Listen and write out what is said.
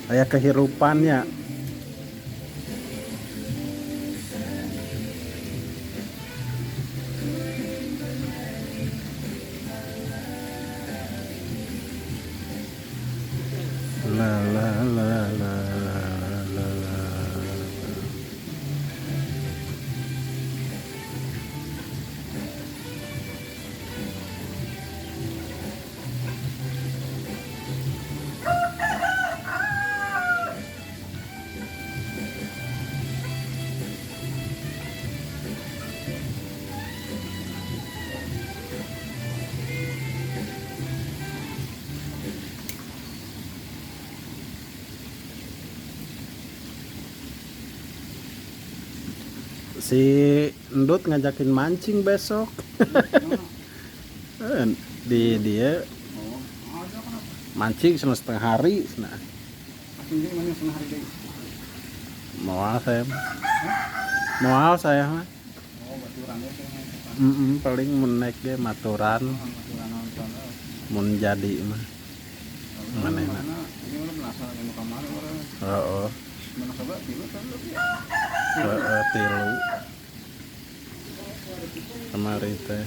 Kayak kehirupannya. La la la la la la la. Si Ndut ngajakin mancing besok. Eh, di dia Oh, ada kan apa? mancing selama setengah hari. Nah, Asing mana setengah hari deh. mau saya mah. Oh, baturan ya kan. Paling menaik dia maturan Baturan nonton. mun jadi mah. Mana enak. Ini udah penasaran yang kamar orang. Heeh. Mana coba tilu kan lu. Heeh, tilu. Kemari teh